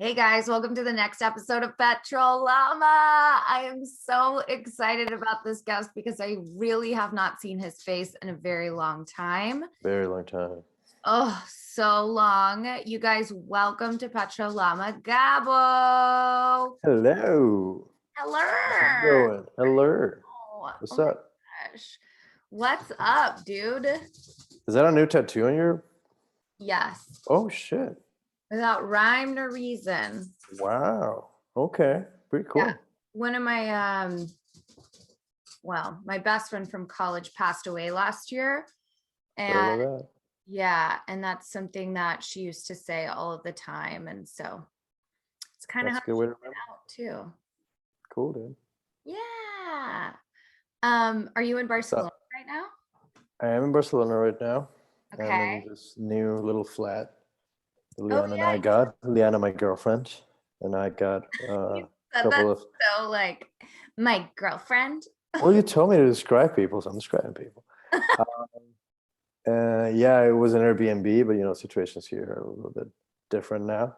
Hey guys, welcome to the next episode of PETROL LLAMA. I am so excited about this guest because I really have not seen his face in a very long time. Very long time. Oh, so long. You guys, welcome to PETROL LLAMA, Gabo. Hello. Hello. How's it going? Hello. What's Oh my up? gosh. What's up, dude? Is that a new tattoo on your? Yes. Oh shit. Without rhyme or reason. Wow. Okay. Pretty cool. Yeah. One of my my best friend from college passed away last year. Sorry And about that. yeah, and that's something that she used to say all of the time. And so it's kind of That's how a good she way to went remember. out too. Cool, dude. Yeah. Are you in What's Barcelona up? right now? I am in Barcelona right now. I'm Okay. in this new little flat. Oh Liana and yeah. I got. Liana, my girlfriend, and I got You a said that couple of. so like my girlfriend. Well, you told me to describe people, so I'm describing people. Yeah, it was an Airbnb, but situations here are a little bit different now.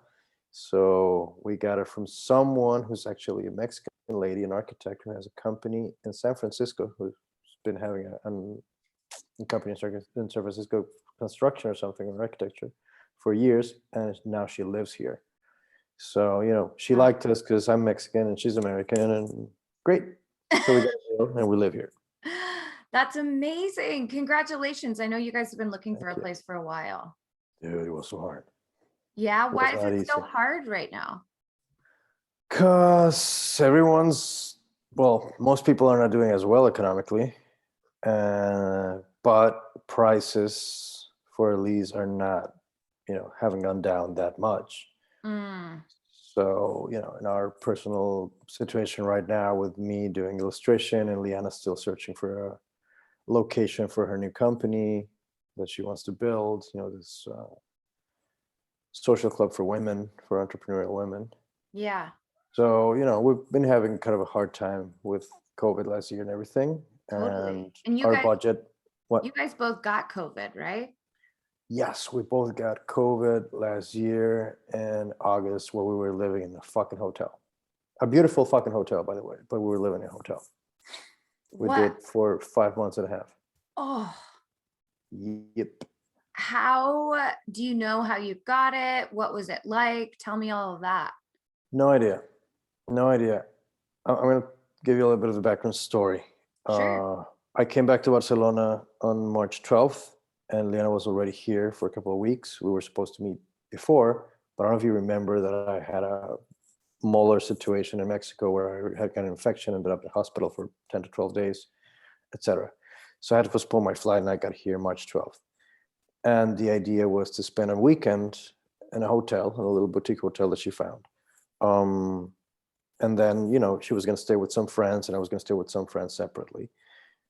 So we got it from someone who's actually a Mexican lady, an architect who has a company in San Francisco, who's been having a company in San Francisco, construction or something, or architecture, for years, and now she lives here. So she liked us because I'm Mexican and she's American, and great. So we got a deal and we live here. That's amazing. Congratulations. I know you guys have been looking for a Thank you. place for a while. Dude, it was so hard. Yeah, It was why is not it so easy. hard right now? Because most people are not doing as well economically, but prices for a lease are not, haven't gone down that much. Mm, So, in our personal situation right now with me doing illustration and Liana still searching for a location for her new company that she wants to build, this social club for women, for entrepreneurial women. yeah, So, we've been having kind of a hard time with COVID last year and everything. totally. And And our budget, you what? guys both got COVID, right? Yes, we both got COVID last year in August while we were living in a fucking hotel. A beautiful fucking hotel, by the way, but we were living in a hotel. We What? did for 5 months and a half. Oh, Yep. how do you know how you got it? What was it like? Tell me all of that. No idea. No idea. I'm going to give you a little bit of a background story. Sure. I came back to Barcelona on March 12th, and Liana was already here for a couple of weeks. We were supposed to meet before, but I don't know if you remember that I had a molar situation in Mexico where I had got an infection, ended up in hospital for 10 to 12 days, etc. So I had to postpone my flight, and I got here March 12th. And the idea was to spend a weekend in a hotel, in a little boutique hotel that she found. And then, she was going to stay with some friends, and I was going to stay with some friends separately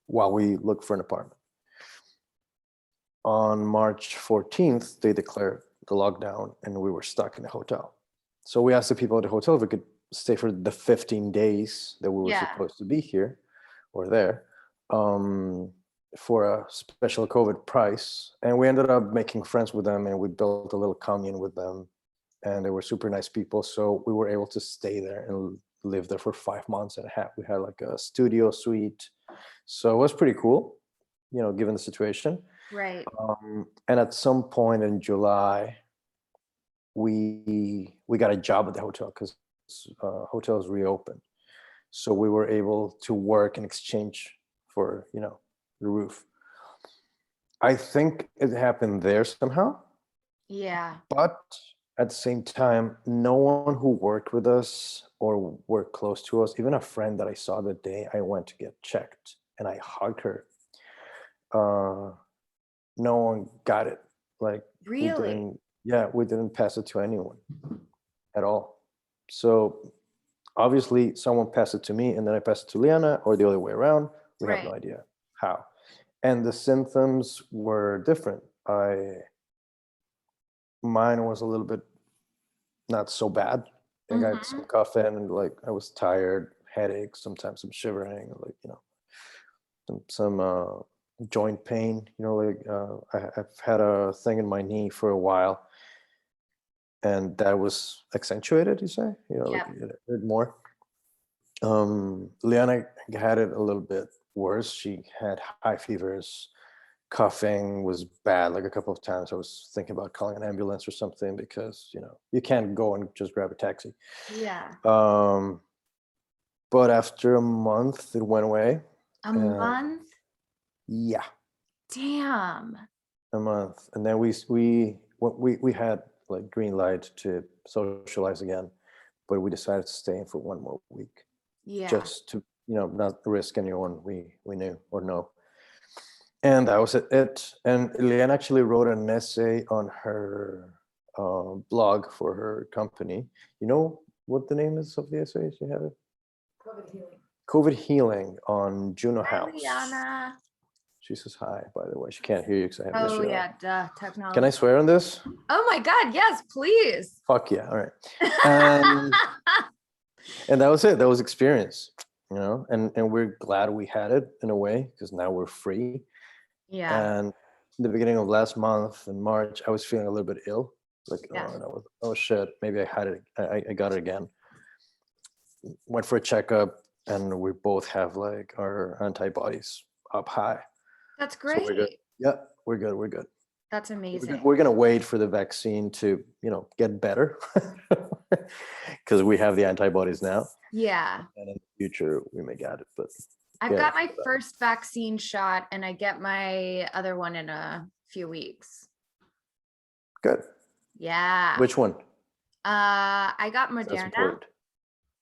while we looked for an apartment. On March 14th, they declared the lockdown, and we were stuck in the hotel. So we asked the people at the hotel if we could stay for the 15 days that we were Yeah. supposed to be here or there, for a special COVID price. And we ended up making friends with them, and we built a little commune with them. And they were super nice people. So we were able to stay there and live there for 5 months and a half. We had like a studio suite. So it was pretty cool, given the situation. Right. And at some point in July, we got a job at the hotel because hotels reopened. So we were able to work in exchange for, the roof. I think it happened there somehow. Yeah. But at the same time, no one who worked with us or worked close to us, even a friend that I saw the day I went to get checked and I hugged her, no one got it. Like Really? we didn't pass it to anyone at all. So obviously someone passed it to me and then I passed it to Liana, or the other way around. We have no Right. idea how. And the symptoms were different. Mine was a little bit not so bad. I got some Mm-hmm. coughing and like I was tired, headaches, sometimes some shivering, like some joint pain. I've had a thing in my knee for a while, and that was accentuated, you say, like Yep. it hurt more. Liana had it a little bit worse. She had high fevers, coughing was bad. Like a couple of times I was thinking about calling an ambulance or something, because you can't go and just grab a taxi. Yeah. But after a month it went away. A month? Yeah, Damn. a month. And then we had like green light to socialize again, but we decided to stay in for one more week, Yeah. just to not risk anyone we knew or know. And that was it. And Leanne actually wrote an essay on her blog for her company. You know what the name is of the essay? You have it? COVID healing. COVID healing on Juno Hi, House. Liana. She says hi, by the way. She can't hear you because I have this Oh shit on. yeah, duh, technology. Can I swear on this? Oh my God, yes, please. Fuck yeah. All right. And that was it. That was experience, and we're glad we had it in a way, because now we're free. Yeah. And the beginning of last month in March, I was feeling a little bit ill. Like, Yeah. oh shit, maybe I had it. I got it again. Went for a checkup, and we both have like our antibodies up high. That's So we're good. great. Yeah, we're good. We're good. That's amazing. We're gonna wait for the vaccine to, get better, because we have the antibodies now. Yeah. And in the future we may get it, but I've got my first vaccine shot, and I get my other one in a few weeks. good. Yeah. Which one? I got That's Moderna. important.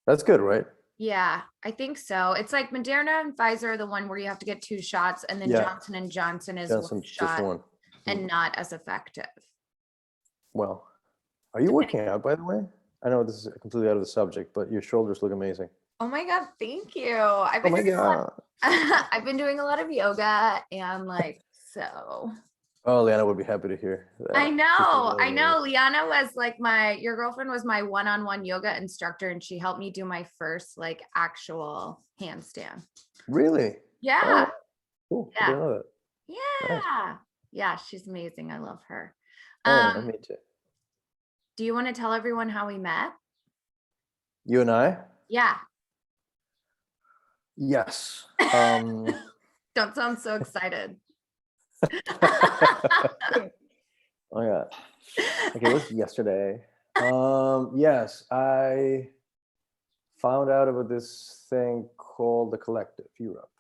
That's good, right? Yeah, I think so. It's like Moderna and Pfizer are the one where you have to get 2 shots, and then Yeah. Johnson and Johnson is Johnson, one just shot one. and not as effective. Well, are you working out, by the way? I know this is completely out of the subject, but your shoulders look amazing. Oh my God, thank you. I've Oh my God. I've been doing a lot of yoga, and so. Oh, Liana would be happy to hear that. I know. Liana was like your girlfriend was my one-on-one yoga instructor, and she helped me do my first like actual handstand. Really? Yeah. Oh, cool. Yeah. I didn't know that. Yeah. Nice. Yeah, she's amazing. I love her. Oh, yeah, me too. Do you want to tell everyone how we met? You and I? Yeah. Yes. Don't sound so excited. Oh yeah. Okay, it was yesterday. Yes, I found out about this thing called the Collective Europe,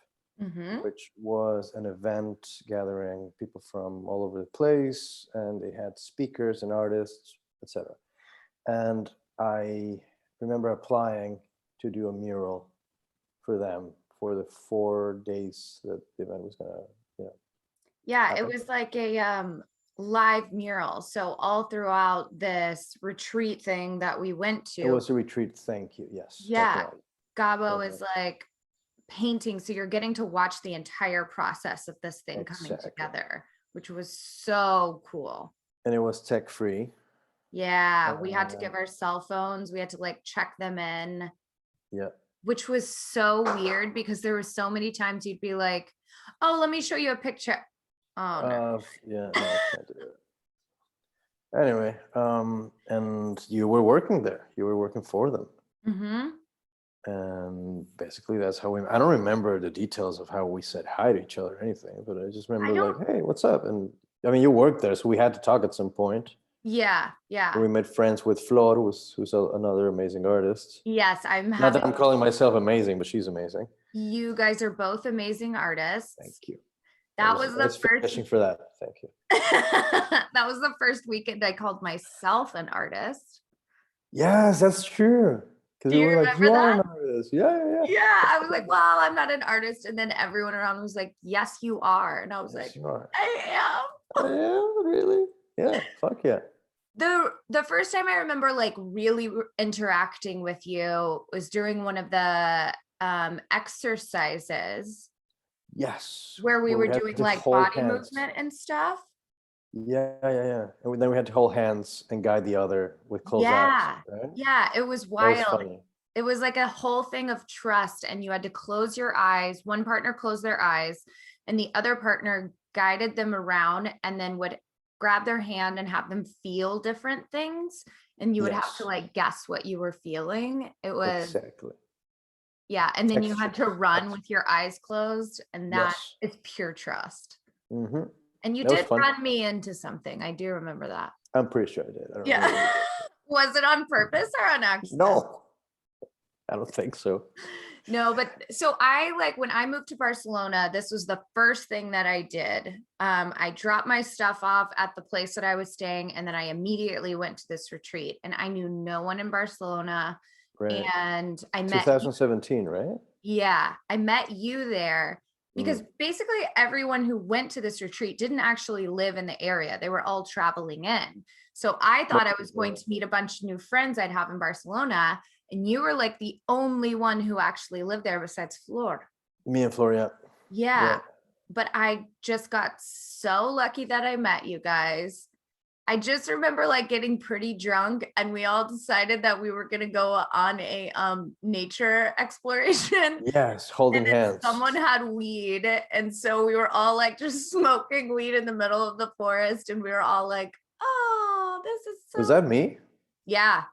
which was an event gathering people from all over the place, and they had speakers and artists, etc. And I remember applying to do a mural for them for the 4 days that the event was gonna, Yeah, happen. it was like a live mural. So all throughout this retreat thing that we went to. It was a retreat. Thank you. Yes. Yeah. Definitely. Gabo is like painting. So you're getting to watch the entire process of this thing coming together, which was so cool. And it was tech free. Yeah. We had to give our cell phones. We had to like check them in. Yeah. Which was so weird, because there were so many times you'd be like, oh, let me show you a picture. Oh no. Yeah, no, I can't do it. Anyway, and you were working there. You were working for them. And basically that's how I don't remember the details of how we said hi to each other or anything, but I just remember like, hey, what's up? And I mean, you worked there, so we had to talk at some point. Yeah, yeah. We made friends with Flor, who's another amazing artist. Yes, Not that I'm calling myself amazing, but she's amazing. You guys are both amazing artists. Thank you. That was the first. Fishing for that. Thank you. That was the first weekend I called myself an artist. Yes, that's true. Because you were like, you are an artist. Yeah. Yeah, I was like, well, I'm not an artist. And then everyone around was like, yes, you are. And I was like, I am. I am, really? Yeah, fuck yeah. The first time I remember like really interacting with you was during one of the exercises. Yes. Where we were doing like body movement and stuff. Yeah. And then we had to hold hands and guide the other with closed eyes. Right? Yeah, it was wild. That was funny. It was like a whole thing of trust, and you had to close your eyes. One partner closed their eyes, and the other partner guided them around, and then would grab their hand and have them feel different things. And you would have to Yes. like guess what you were feeling. It was, Exactly. yeah. And then you Texture. had to run with your eyes closed, and that Yes. is pure trust. Mm-hmm. And you That was did fun. run me into something. I do remember that. I'm pretty sure I did. I don't Yeah. remember. Was it on purpose or on accident? No, I don't think so. No, but so I like when I moved to Barcelona, this was the first thing that I did. I dropped my stuff off at the place that I was staying, and then I immediately went to this retreat, and I knew no one in Barcelona. Right. And I met 2017, right? yeah, I met you there because basically everyone who went to this retreat didn't actually live in the area. They were all traveling in. So I thought I was going to meet a bunch of new friends I'd have in Barcelona. And you were like the only one who actually lived there besides Flor. Me and Flor, Yeah. But I just got so lucky that I met you guys. I just remember like getting pretty drunk, and we all decided that we were going to go on a nature exploration. Yes, holding And then hands. someone had weed, and so we were all like just smoking weed in the middle of the forest, and we were all like, oh, this is so Was that me? yeah.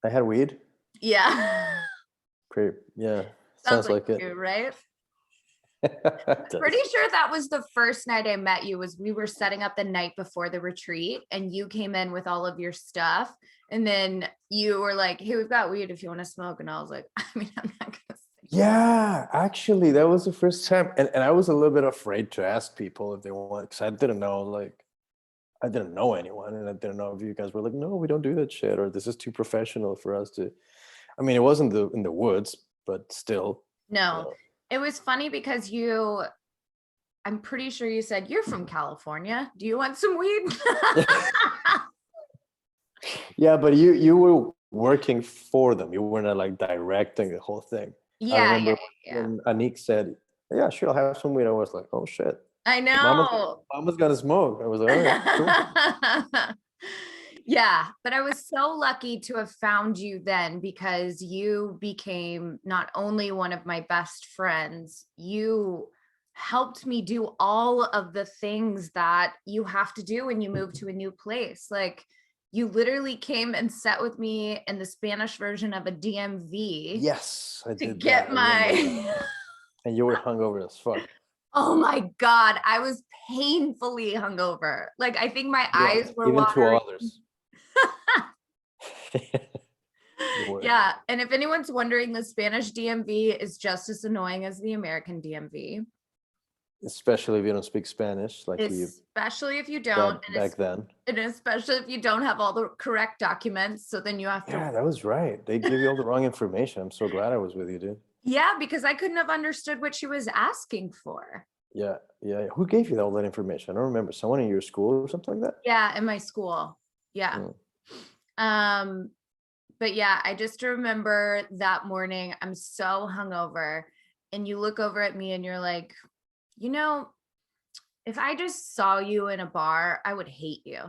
I had weed. Yeah. Yeah. Sounds like it. You, right? It does. Pretty sure that was the first night I met you. Was we were setting up the night before the retreat, and you came in with all of your stuff, and then you were like, hey, we've got weed if you want to smoke. And I was like, I mean, I'm not gonna say. Yeah, actually, that was the first time. And I was a little bit afraid to ask people if they want, because I didn't know, like, I didn't know anyone, and I didn't know if you guys were like, no, we don't do that shit, or this is too professional for us to. I mean, it wasn't in the woods, but still. No, it was funny because I'm pretty sure you said you're from California. Do you want some weed? Yeah, but you were working for them. You weren't like directing the whole thing. I remember when Anik said, yeah, sure, I'll have some weed. I was like, oh shit. I know. Mama's gonna smoke. I was like, all right, cool. Yeah, but I was so lucky to have found you then, because you became not only one of my best friends, you helped me do all of the things that you have to do when you move to a new place. Like, you literally came and sat with me in the Spanish version of a DMV. Yes, I did get my and you were hungover as fuck. Oh my God, I was painfully hungover. Like, I think my eyes were even watering. to others. Yeah, and if anyone's wondering, the Spanish DMV is just as annoying as the American DMV. Especially if you don't speak Spanish, like especially if you don't, back then. And especially if you don't have all the correct documents, so then you have to. Yeah, that was right. They give you all the wrong information. I'm so glad I was with you, dude. Yeah, because I couldn't have understood what she was asking for. Yeah. Who gave you all that information? I don't remember. Someone in your school or something like that? Yeah, in my school. Yeah. But yeah, I just remember that morning, I'm so hungover, and you look over at me and you're like, you know, if I just saw you in a bar, I would hate you.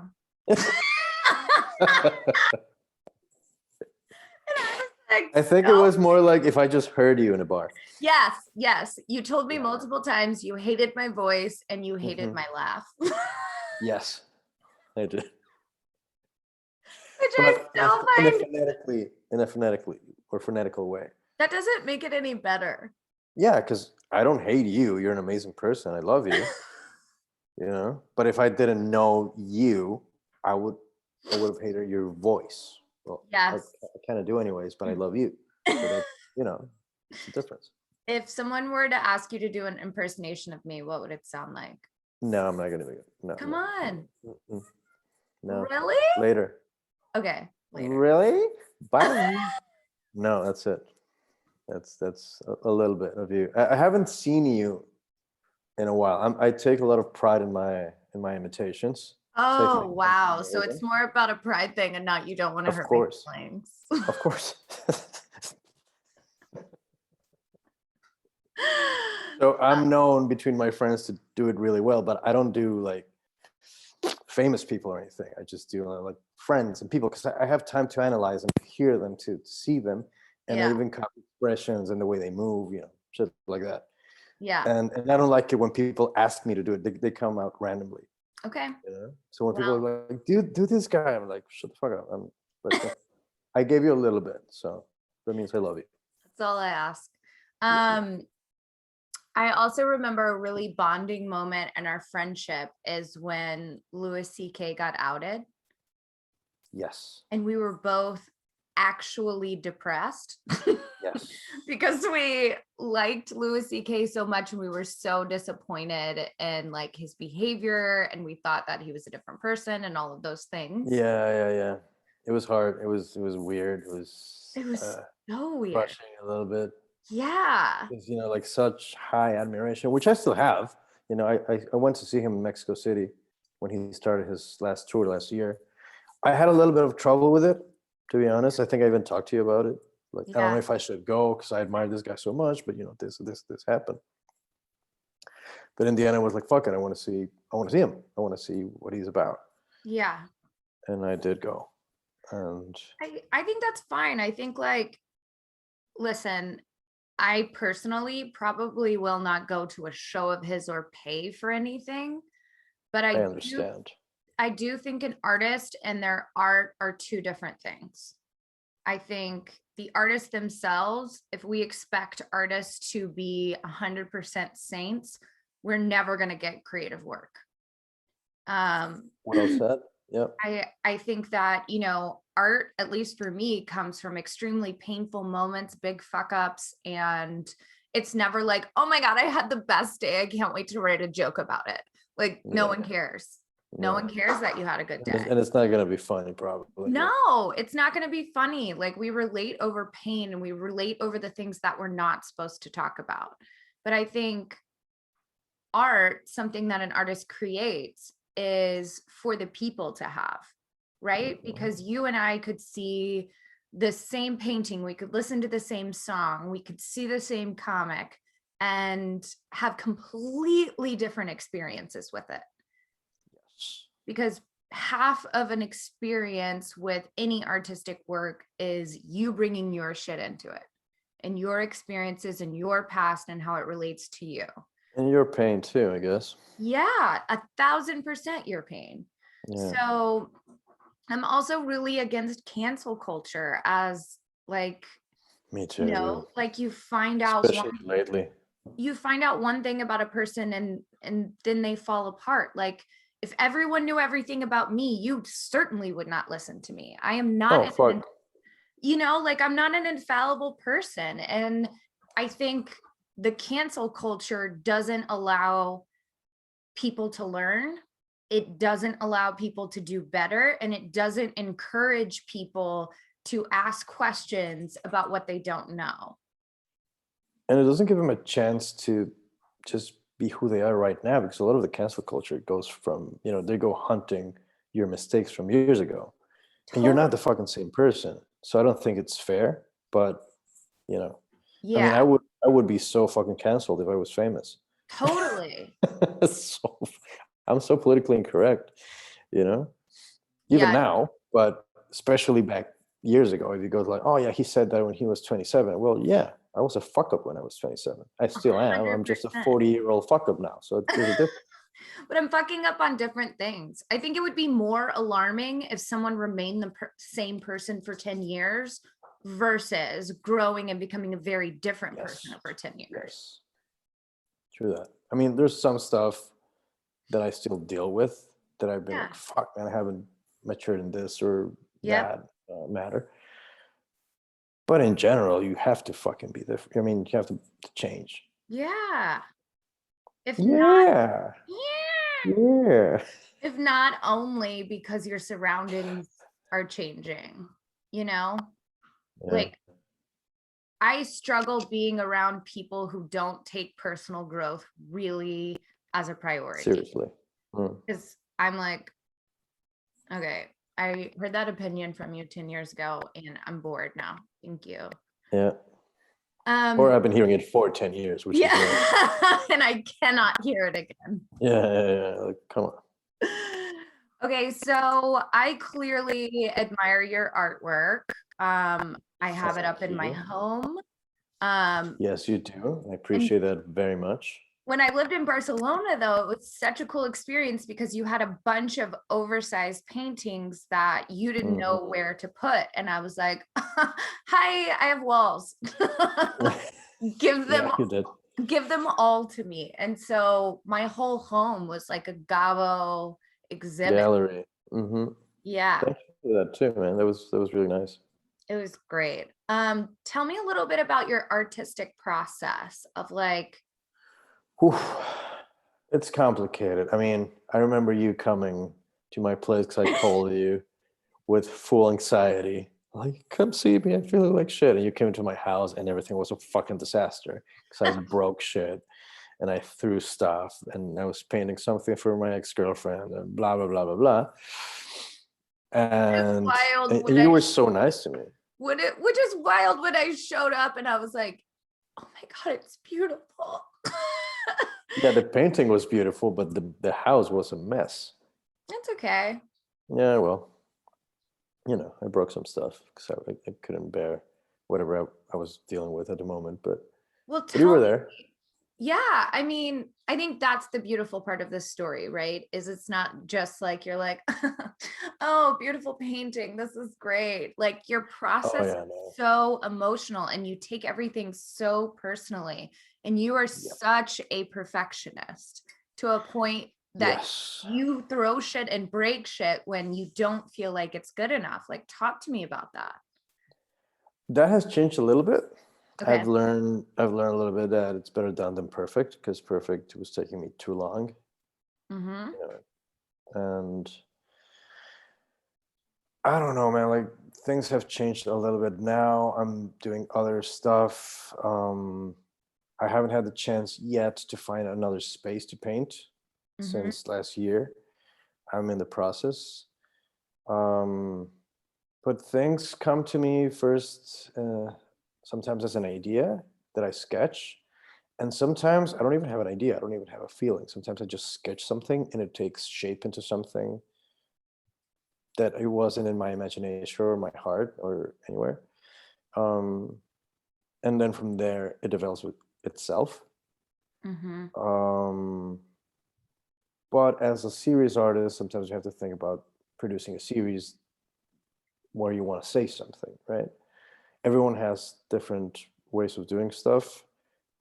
I think it was more like if I just heard you in a bar. Yes. You told me multiple times you hated my voice and you hated my laugh. Yes, I did. Which I still find in a phonetical way. That doesn't make it any better. Yeah, because I don't hate you. You're an amazing person. I love you. You know, but if I didn't know you, I would have hated your voice. Well, yes, I kind of do anyways, but I love you. So that, it's a difference. If someone were to ask you to do an impersonation of me, what would it sound like? No, I'm not gonna do it. No. Come on. No. Really? Later. Okay. Later. Really? Bye. No, that's it. That's a little bit of you. I haven't seen you in a while. I take a lot of pride in my imitations. Oh, wow. So it's more about a pride thing and not you don't want to hurt my feelings. Of course. So I'm known between my friends to do it really well, but I don't do like famous people or anything. I just do like friends and people, because I have time to analyze them, hear them, to see them, and I even copy expressions and the way they move, shit like that. Yeah. And I don't like it when people ask me to do it. They come out randomly. Okay. You know? So when people Well, are like, do this guy, I'm like, shut the fuck up. But I gave you a little bit, so that means I love you. that's all I ask. Yeah. Um, I also remember a really bonding moment in our friendship is when Louis C.K. got outed, Yes. and we were both actually depressed Yes. because we liked Louis C.K. so much and we were so disappointed in like his behavior and we thought that he was a different person and all of those things. Yeah. It was hard. It was weird. It was It was so weird. crushing a little bit. Yeah. Because like such high admiration, which I still have. I went to see him in Mexico City when he started his last tour last year. I had a little bit of trouble with it, to be honest. I think I even talked to you about it. Like, I don't know Yeah. if I should go because I admire this guy so much, but this happened. But in the end, I was like, fuck it, I want to see him. I want to see what he's about. Yeah. And I did go. And I think that's fine. I think like, listen, I personally probably will not go to a show of his or pay for anything, but I I do understand. I do think an artist and their art are two different things. I think the artists themselves, if we expect artists to be 100% saints, we're never going to get creative work. Well said. Yep. I think that, art, at least for me, comes from extremely painful moments, big fuck ups, and it's never like, oh my God, I had the best day. I can't wait to write a joke about it. Like, no Yeah. one cares. No one cares that you had a good day. And it's not going to be funny, probably. No, it's not going to be funny. Like, we relate over pain and we relate over the things that we're not supposed to talk about. But I think art, something that an artist creates, is for the people to have, right? Because you and I could see the same painting, we could listen to the same song, we could see the same comic and have completely different experiences with it. Yes. Because half of an experience with any artistic work is you bringing your shit into it and your experiences and your past and how it relates to you. And your pain too, I guess. Yeah, 1,000% your pain. Yeah. So I'm also really against cancel culture as like, Me too. like you find out Especially lately. one thing about a person and then they fall apart. Like, if everyone knew everything about me, you certainly would not listen to me. I am not, Oh, fuck. like I'm not an infallible person. And I think the cancel culture doesn't allow people to learn. It doesn't allow people to do better. And it doesn't encourage people to ask questions about what they don't know. And it doesn't give them a chance to just be who they are right now, because a lot of the cancel culture goes from, they go hunting your mistakes from years ago. And you're not the fucking same person. So I don't think it's fair, but I mean, Yeah, I would be so fucking canceled if I was famous. totally. So I'm so politically incorrect, even Yeah, now, but especially back years ago, if you go like, oh yeah, he said that when he was 27. Well, yeah, I was a fuck up when I was 27. I still am. I'm just a 100%. 40-year-old fuck up now. So there's a difference. But I'm fucking up on different things. I think it would be more alarming if someone remained the same person for 10 years versus growing and becoming a very different person over 10 years. Yes. True that. I mean, there's some stuff that I still deal with that I've been like, fuck, man, I haven't matured in this or that matter. But in general, you have to fucking be different. I mean, you have to change. Yeah. If not, Yeah. Yeah. if not only because your surroundings are changing, Yeah. like I struggle being around people who don't take personal growth really as a priority. Seriously. Because I'm like, okay, I heard that opinion from you 10 years ago and I'm bored now. Thank you. Yeah. Or I've been hearing it for 10 years, which is more. And I cannot hear it again. Yeah. Like, come on. Okay, so I clearly admire your artwork. I have it up in my home. Yes, you do. I appreciate that very much. When I lived in Barcelona, though, it was such a cool experience because you had a bunch of oversized paintings that you didn't know Mhm. where to put. And I was like, hi, I have walls. Give Yeah, them you did. give them all to me. And so my whole home was like a Gabo exhibit. Gallery. Yeah, Thank you for that too, man. That was really nice. it was great. Tell me a little bit about your artistic process of like, Whew. It's complicated. I mean, I remember you coming to my place because I called you with full anxiety. Like, come see me. I'm feeling like shit. And you came to my house and everything was a fucking disaster because I broke shit and I threw stuff and I was painting something for my ex-girlfriend and blah, blah, blah, blah, blah. it's And, wild and when and you were so nice to me. which is wild when I showed up and I was like, oh my God, it's beautiful. Yeah, the painting was beautiful, but the house was a mess. It's okay. Yeah, well, I broke some stuff because I couldn't bear whatever I was dealing with at the moment. Well, But you tell were me. there. Yeah, I mean, I think that's the beautiful part of this story, right? Is it's not just like you're like, oh, beautiful painting. This is great. Like your Oh process yeah, is no. so emotional and you take everything so personally. And you are Yep. such a perfectionist to a point that Yes. you throw shit and break shit when you don't feel like it's good enough. Like, talk to me about that. That has changed a little bit. Okay. I've learned a little bit that it's better done than perfect because perfect was taking me too long. Mm-hmm. You and I don't know, man. Like things have changed a little bit now. I'm doing other stuff. I haven't had the chance yet to find another space to paint Mm-hmm. since last year. I'm in the process. Um, but things come to me first, sometimes as an idea that I sketch. And sometimes I don't even have an idea. I don't even have a feeling. Sometimes I just sketch something and it takes shape into something that it wasn't in my imagination or my heart or anywhere. Um, and then from there, it develops with itself. Mm-hmm. Um, but as a series artist, sometimes you have to think about producing a series where you want to say something, right? Everyone has different ways of doing stuff,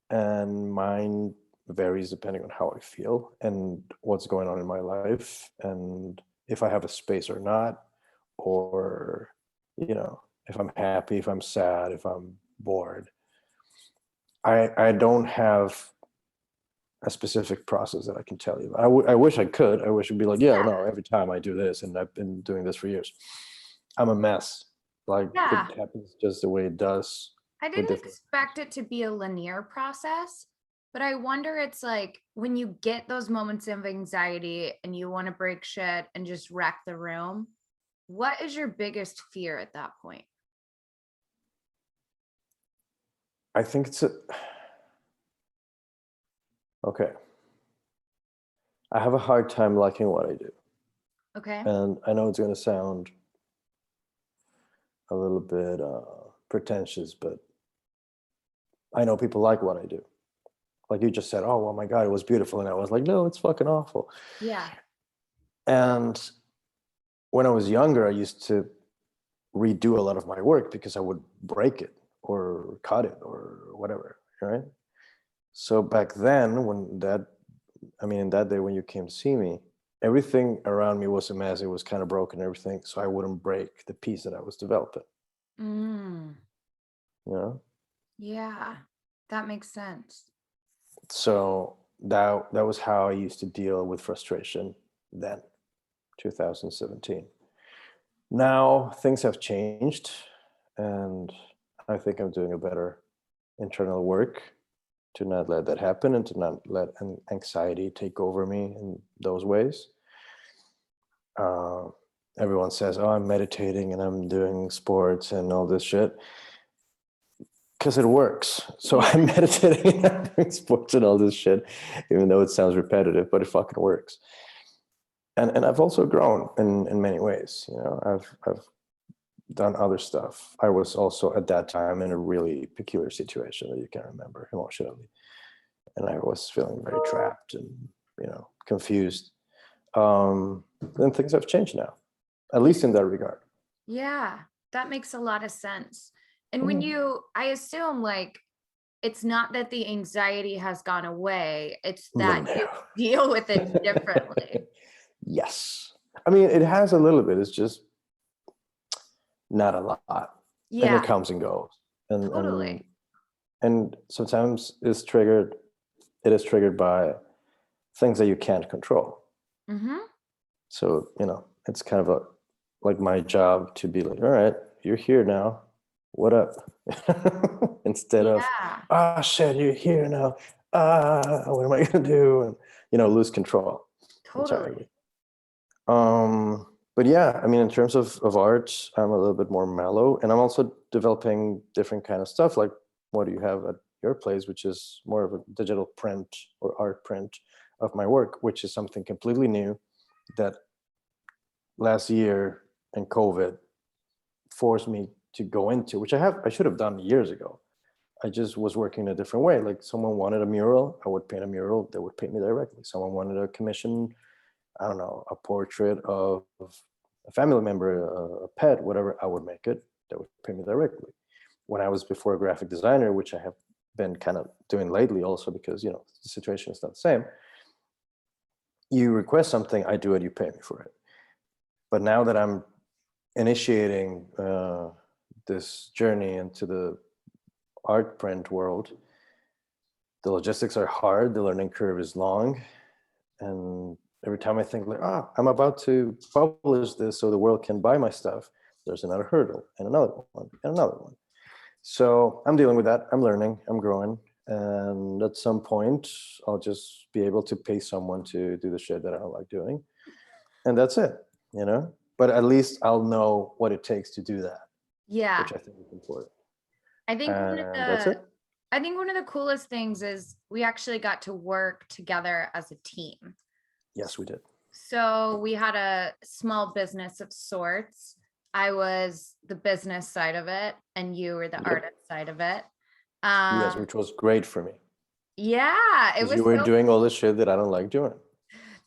and mine varies depending on how I feel and what's going on in my life, and if I have a space or not, or if I'm happy, if I'm sad, if I'm bored. I don't have a specific process that I can tell you. I wish I could. I wish it'd be like, yeah, no, every time I do this, and I've been doing this for years. I'm a mess. Like Yeah. it happens just the way it does I with didn't different. expect it to be a linear process, but I wonder it's like when you get those moments of anxiety and you want to break shit and just wreck the room, what is your biggest fear at that point? I think it's okay. I have a hard time liking what I do, Okay. and I know it's going to sound a little bit pretentious, but I know people like what I do. Like you just said, oh, well, my God, it was beautiful, and I was like, no, it's fucking awful. Yeah. And when I was younger, I used to redo a lot of my work because I would break it or cut it or whatever, right? So back then, in that day when you came to see me, everything around me was a mess. It was kind of broken, everything. So I wouldn't break the piece that I was developing, Mm, you know? yeah. That makes sense. So that was how I used to deal with frustration then, 2017. Now things have changed, and I think I'm doing a better internal work to not let that happen and to not let anxiety take over me in those ways. Uh, Everyone says, "Oh, I'm meditating and I'm doing sports and all this shit," because it works. So Yeah. I'm meditating and I'm doing sports and all this shit, even though it sounds repetitive, but it fucking works. And I've also grown in many ways. I've done other stuff. I was also at that time in a really peculiar situation that you can remember emotionally. and I was feeling very trapped and, confused. Then things have changed now, at least in that regard. Yeah, that makes a lot of sense. And when Mhm. I assume like it's not that the anxiety has gone away, it's that No. you deal with it differently. Yes. I mean, it has a little bit. It's just not a lot, and Yeah, it comes and goes, and and totally. and sometimes it is triggered by things that you can't control. Hmm. So it's kind of like my job to be like, all right, you're here now, what up? Instead of, Yeah, ah, shit, you're here now, what am I gonna do? And lose control totally. entirely. But yeah, I mean, in terms of art, I'm a little bit more mellow, and I'm also developing different kind of stuff. Like what do you have at your place, which is more of a digital print or art print of my work, which is something completely new that last year and COVID forced me to go into, which I should have done years ago. I just was working in a different way. Like someone wanted a mural, I would paint a mural, they would paint me directly. Someone wanted a commission, I don't know, a portrait of a family member, a pet, whatever, I would make it. They would pay me directly. When I was before a graphic designer, which I have been kind of doing lately also because, the situation is not the same. You request something, I do it, you pay me for it. But now that I'm initiating this journey into the art print world, the logistics are hard, the learning curve is long, and every time I think like, I'm about to publish this so the world can buy my stuff, there's another hurdle and another one and another one. So I'm dealing with that. I'm learning, I'm growing, and at some point I'll just be able to pay someone to do the shit that I don't like doing, and that's it. But at least I'll know what it takes to do that, Yeah. which I think is important. I think one of And that's the it. I think one of the coolest things is we actually got to work together as a team. Yes, we did. So we had a small business of sorts. I was the business side of it, and you were the Yep. artist side of it. Yes, Um, which was great for me yeah, it because was you were so doing all the shit that I don't like doing.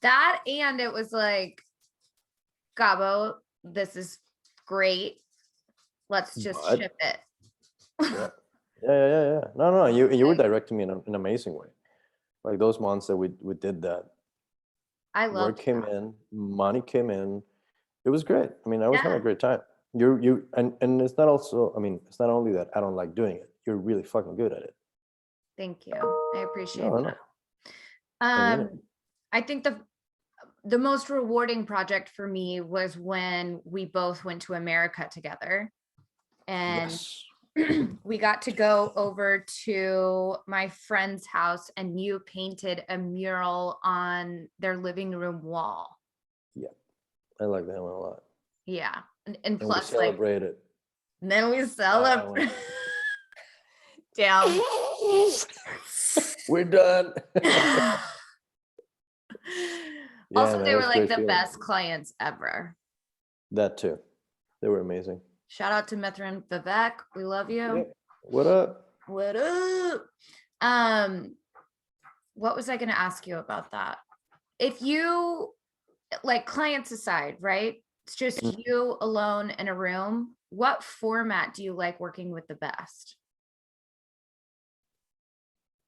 that, and it was like, Gabo, this is great. Let's just But ship it. yeah, yeah. No. You were Like, directing me in an amazing way. Like those months that we did that, I work loved came that. in, money came in. It was great. I mean, I was having Yeah, a great time. You and it's not also. I mean, it's not only that I don't like doing it. You're really fucking good at it. thank you. I appreciate No. that. I mean it. I think the most rewarding project for me was when we both went to America together, and Yes. we got to go over to my friend's house, and you painted a mural on their living room wall. Yeah, I like that one a lot. Yeah. And And we plus, like, celebrated. then we That one. celebrate. Damn. We're done. Yeah, Also, man, they it were was a like great the feeling. best clients ever. That too. They were amazing. Shout out to Mithran Vivek. We love you. Yep. What up? What up? Um, what was I going to ask you about that? If you, like, clients aside, right? It's just Mm. you alone in a room. What format do you like working with the best?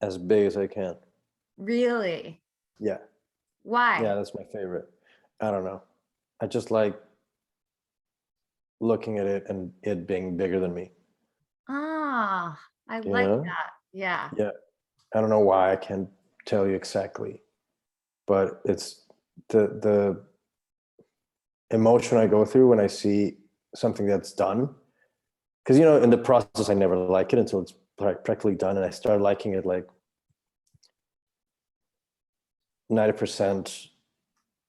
As big as I can. Really? Yeah. Yeah, Why? that's my favorite. I don't know. I just like looking at it and it being bigger than me. Ah, I You like know? that. Yeah. Yeah. I don't know why I can't tell you exactly, but it's the emotion I go through when I see something that's done. Because in the process, I never like it until it's practically done, and I start liking it like 90%,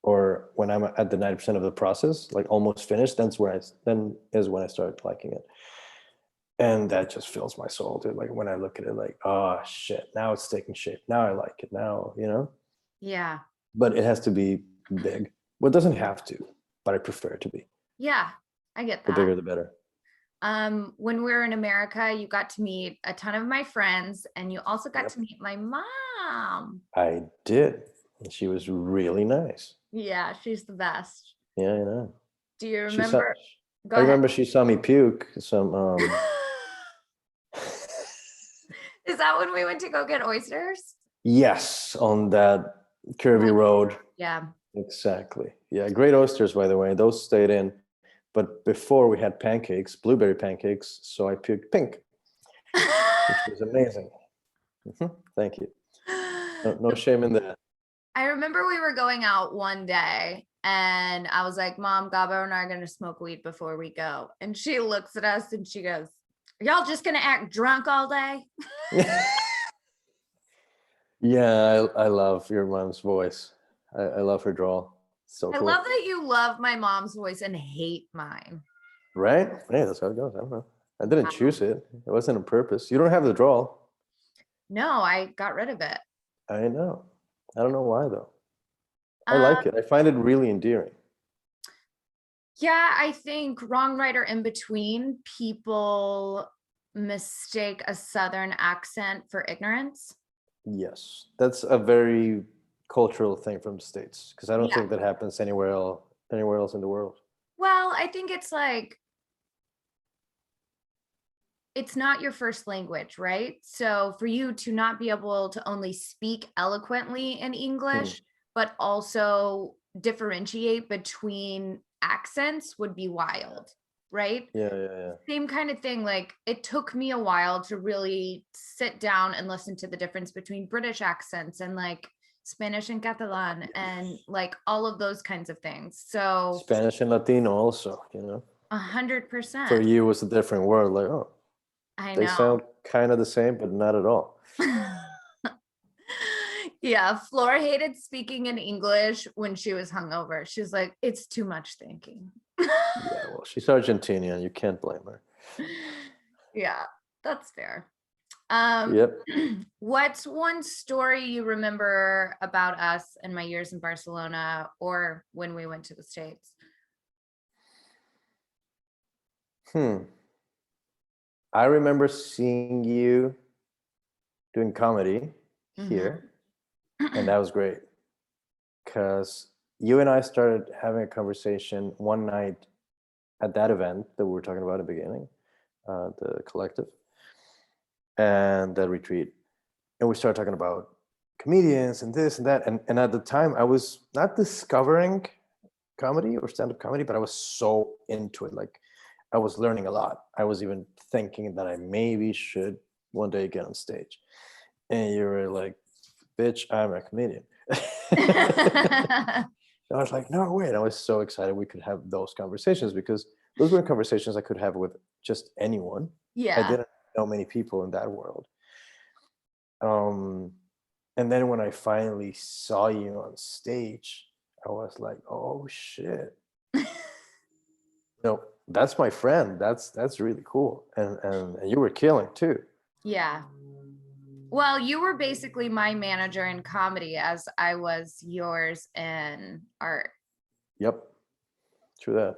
or when I'm at the 90% of the process, like almost finished. Then is when I start liking it, and that just fills my soul, dude. Like when I look at it, like, oh shit, now it's taking shape. Now I like it. Now. Yeah. But it has to be big. Well, it doesn't have to, but I prefer it to be. Yeah. I get The that. bigger, the better. When we were in America, you got to meet a ton of my friends, and you also got Yep, to meet my mom. I did. And she was really nice. Yeah, she's the best. Yeah, I know. Do you She saw. remember? Go I ahead. remember she saw me puke. Some. Is that when we went to go get oysters? Yes, on that curvy Wow. road. Yeah. Exactly. Yeah, great oysters, by the way. Those stayed in. But before we had pancakes, blueberry pancakes, so I puked pink, which was amazing. Thank you. No shame in that. I remember we were going out one day and I was like, Mom, Gabo and I are going to smoke weed before we go. And she looks at us and she goes, y'all just going to act drunk all day? Yeah, I love your mom's voice. I love her drawl. So I love cool. that you love my mom's voice and hate mine. Right? Yeah, that's how it goes. I don't know. I didn't Wow. choose it. It wasn't on purpose. You don't have the drawl. No, I got rid of it. I know. I don't know why though. I Um, like it. I find it really endearing. yeah, I think wrong, right, or in between, people mistake a Southern accent for ignorance. Yes. That's a very cultural thing from the States because I don't Yeah. think that happens anywhere else in the world. Well, I think it's like, it's not your first language, right? So for you to not be able to only speak eloquently in Hmm. English, but also differentiate between accents would be wild, right? Yeah. Same kind of thing. Like it took me a while to really sit down and listen to the difference between British accents and like Spanish and Catalan and like all of those kinds of things. So Spanish and Latino also, a For 100%. you, it's a different word. Like, oh, I they know. sound kind of the same, but not at all. Yeah, Flora hated speaking in English when she was hungover. She was like, it's too much thinking. Yeah, well, she's Argentinian. You can't blame her. Yeah, that's fair. Um, Yep. what's one story you remember about us and my years in Barcelona or when we went to the States? I remember seeing you doing comedy Mhm. here, and that was great because you and I started having a conversation one night at that event that we were talking about at the beginning, the collective, and that retreat. And we started talking about comedians and this and that. And at the time, I was not discovering comedy or stand up comedy, but I was so into it. Like, I was learning a lot. I was even thinking that I maybe should one day get on stage. And you were like, bitch, I'm a comedian. I was like, no, wait. I was so excited we could have those conversations because those weren't conversations I could have with just anyone. I Yeah. didn't know many people in that world. Um, and then when I finally saw you on stage, I was like, oh shit. No, that's my friend. That's really cool. And you were killing too. Yeah. Well, you were basically my manager in comedy as I was yours in art. Yep. True that.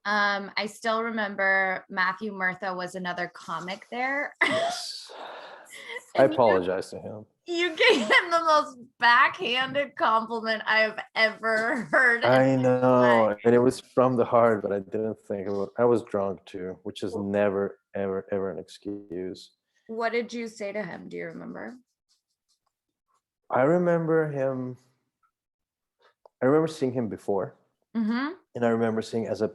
I still remember Matthew Murtha was another comic there. Yes. I And apologize to him. you gave him the most backhanded compliment I have ever heard in I my life. know. And it was from the heart, but I didn't think about it. I was drunk too, which is never, ever, ever an excuse. What did you say to him? Do you remember? I remember him. I remember seeing him before, Mm-hmm. and I remember seeing as a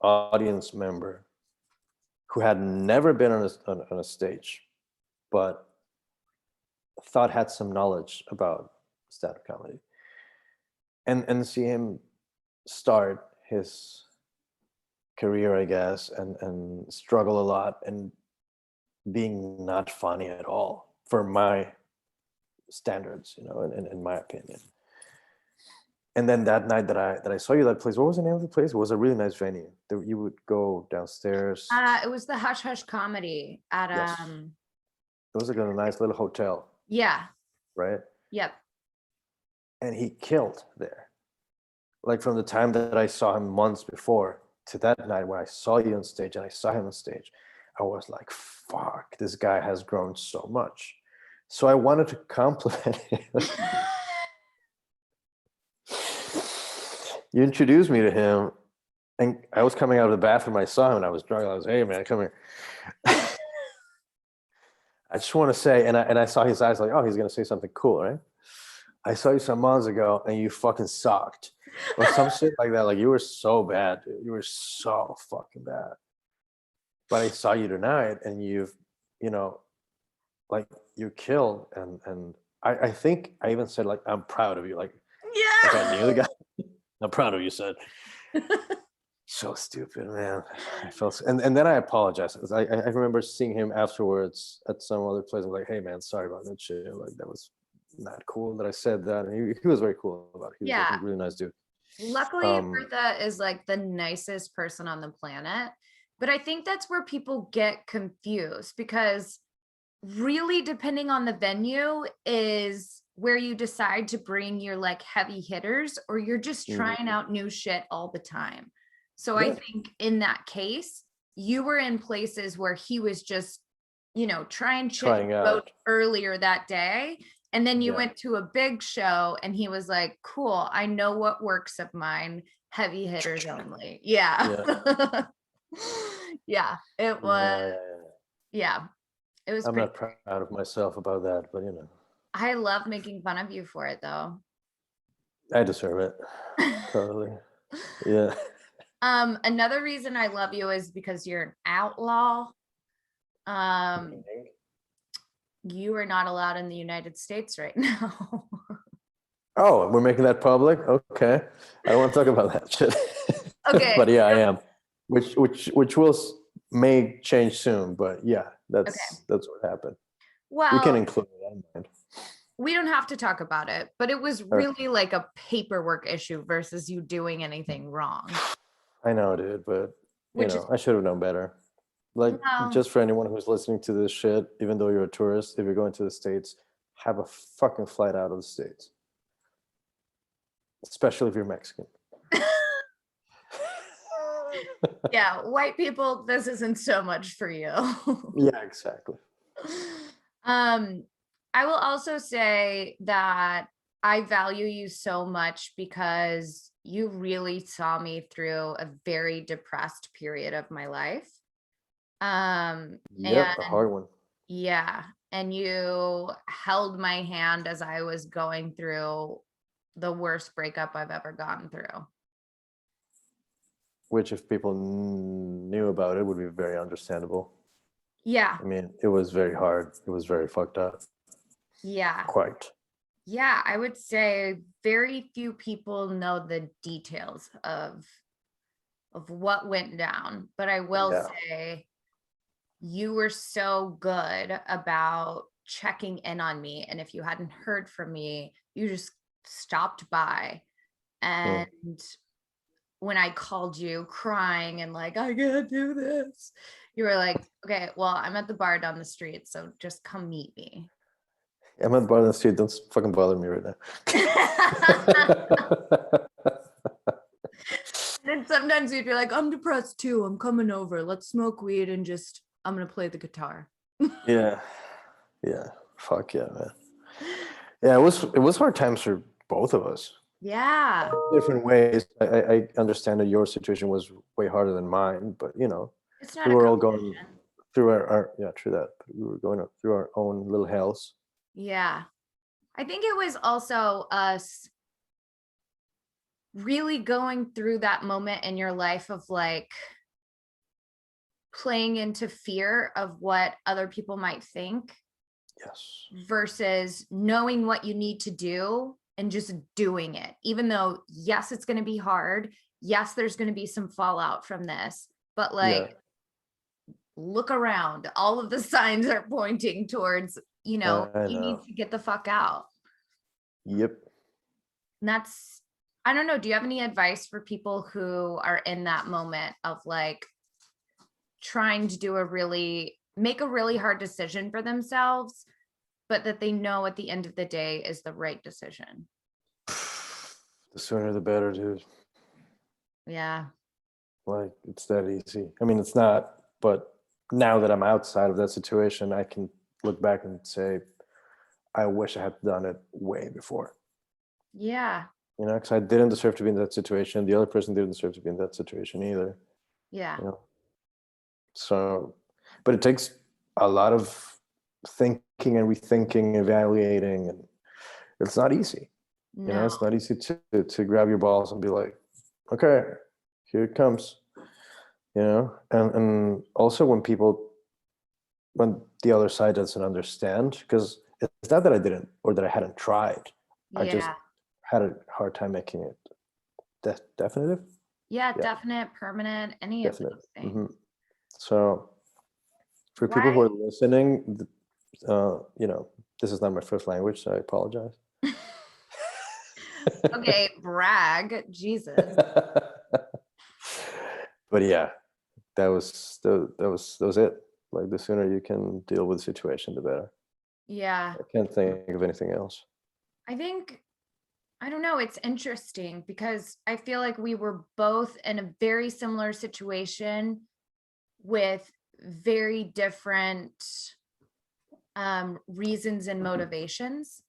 audience member who had never been on a stage, but thought had some knowledge about stand-up comedy, and see him start his career, I guess, and struggle a lot and being not funny at all for my standards, in my opinion. And then that night that I saw you that place, what was the name of the place? It was a really nice venue. You would go downstairs. It was the Hush Hush Comedy at Yes, it was like a nice little hotel, yeah, right? yep. And he killed there. Like from the time that I saw him months before, to that night when I saw you on stage and I saw him on stage, I was like, fuck, this guy has grown so much. So I wanted to compliment him. You introduced me to him, and I was coming out of the bathroom. I saw him and I was drunk. I was, hey man, come here. I just want to say, and I saw his eyes like, oh, he's gonna say something cool, right? I saw you some months ago and you fucking sucked. Or some shit like that. Like, you were so bad, dude. You were so fucking bad. But I saw you tonight and you've, you know, like, you killed. And I think I even said, like, I'm proud of you. Like I knew the guy. I'm proud of you, said. So stupid, man. I felt and then I apologized. I remember seeing him afterwards at some other place. I'm like, hey man, sorry about that shit. Like, that was not cool that I said that. And he was very cool about it. He was like Yeah. a really nice dude. Luckily, Bertha is like the nicest person on the planet. But I think that's where people get confused, because really, depending on the venue, is where you decide to bring your like heavy hitters, or you're just trying out new shit all the time. So I think in that case, you were in places where he was just, you know, trying out earlier that day. And then you went to a big show and he was like, cool, I know what works of mine, heavy hitters only. Yeah. Yeah, it was. Yeah, it was. I'm not proud of myself about that, but you know. I love making fun of you for it though. I deserve it. Totally. Yeah. Another reason I love you is because you're an outlaw. You are not allowed in the United States right now. Oh, we're making that public? Okay. I don't want to talk about that shit. Okay. But yeah, I am. Which may change soon, but yeah, that's what happened. Well, we can include it, I don't mind. We don't have to talk about it, but it was really like a paperwork issue versus you doing anything wrong. I know, dude, but you know, I should have known better. Like, just for anyone who's listening to this shit, even though you're a tourist, if you're going to the States, have a fucking flight out of the States. Especially if you're Mexican. Yeah, white people, this isn't so much for you. Yeah, exactly. I will also say that I value you so much because you really saw me through a very depressed period of my life. Yep, a hard one. Yeah, and you held my hand as I was going through the worst breakup I've ever gone through. Which, if people knew about it, would be very understandable. Yeah. I mean, it was very hard. It was very fucked up. Yeah. Quite. Yeah, I would say very few people know the details of what went down, but I will say you were so good about checking in on me, and if you hadn't heard from me, you just stopped by. And when I called you crying and like, I can't do this, you were like, okay, well, I'm at the bar down the street, so just come meet me. I'm at the bar down the street. Don't fucking bother me right now. And sometimes you'd be like, I'm depressed too. I'm coming over. Let's smoke weed and just, I'm going to play the guitar. Yeah. Yeah. Fuck yeah, man. Yeah, it was hard times for both of us. Yeah. Different ways. I understand that your situation was way harder than mine, but you know, it's not we were all going through our true that. But we were going through our own little hells. Yeah. I think it was also us really going through that moment in your life of like playing into fear of what other people might think. Yes. Versus knowing what you need to do and just doing it, even though, yes, it's going to be hard. Yes, there's going to be some fallout from this, but like, look around. All of the signs are pointing towards, you know, you need to get the fuck out. Yep. And that's, I don't know. Do you have any advice for people who are in that moment of like trying to make a really hard decision for themselves, but that they know at the end of the day is the right decision? The sooner the better, dude. Yeah. like it's that easy. I mean, it's not, but now that I'm outside of that situation, I can look back and say, I wish I had done it way before. Yeah. You know, because I didn't deserve to be in that situation. The other person didn't deserve to be in that situation either. Yeah. You know, so, but it takes a lot of thinking and rethinking, evaluating, and it's not easy. You know, No. it's not easy to grab your balls and be like, okay, here it comes. You know, and also when the other side doesn't understand, because it's not that I didn't or that I hadn't tried. I just Yeah. had a hard time making it definitive. Yeah. Yeah, Definite, permanent, any of definite. those things. So for people who Why? are listening, you know, this is not my first language, so I apologize. Okay, brag. Jesus. But yeah, that was it. Like the sooner you can deal with the situation, the better. Yeah. I can't think of anything else. I think, I don't know, it's interesting because I feel like we were both in a very similar situation with very different reasons and motivations.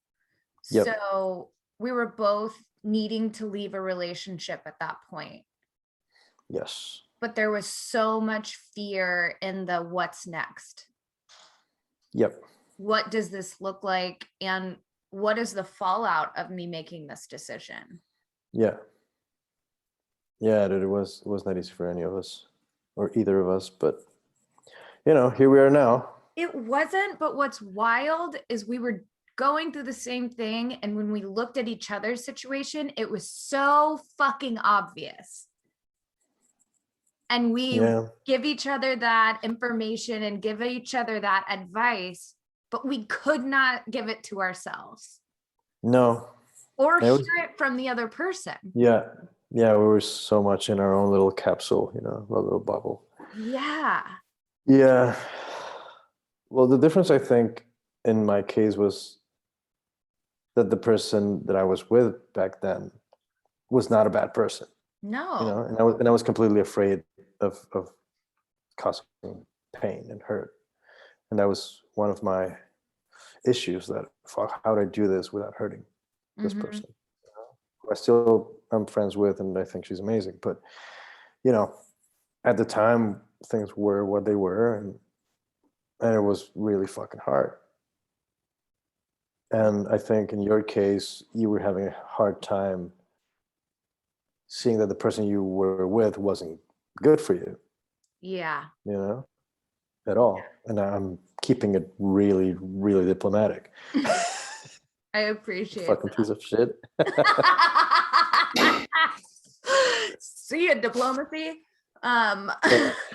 Yep. So we were both needing to leave a relationship at that point. Yes. But there was so much fear in the what's next. Yep. What does this look like? And what is the fallout of me making this decision? Yeah. Yeah, dude, it was not easy for any of us or either of us, but you know, here we are now. It wasn't, but what's wild is we were going through the same thing. And when we looked at each other's situation, it was so fucking obvious. And we Yeah. give each other that information and give each other that advice, but we could not give it to ourselves No. or It hear was, it from the other person. yeah. Yeah, we were so much in our own little capsule, you know, a little bubble. Yeah. Yeah. Well, the difference I think in my case was that the person that I was with back then was not a bad person, you No. know, and I was completely afraid of causing pain and hurt. And that was one of my issues, that fuck, how do I do this without hurting this Mhm. person? Who I still am friends with, and I think she's amazing. But you know, at the time, things were what they were, and it was really fucking hard. And I think in your case, you were having a hard time seeing that the person you were with wasn't good for you, Yeah. you know, at all. And I'm keeping it really, really diplomatic. I appreciate Fucking piece of shit. that. See ya, diplomacy.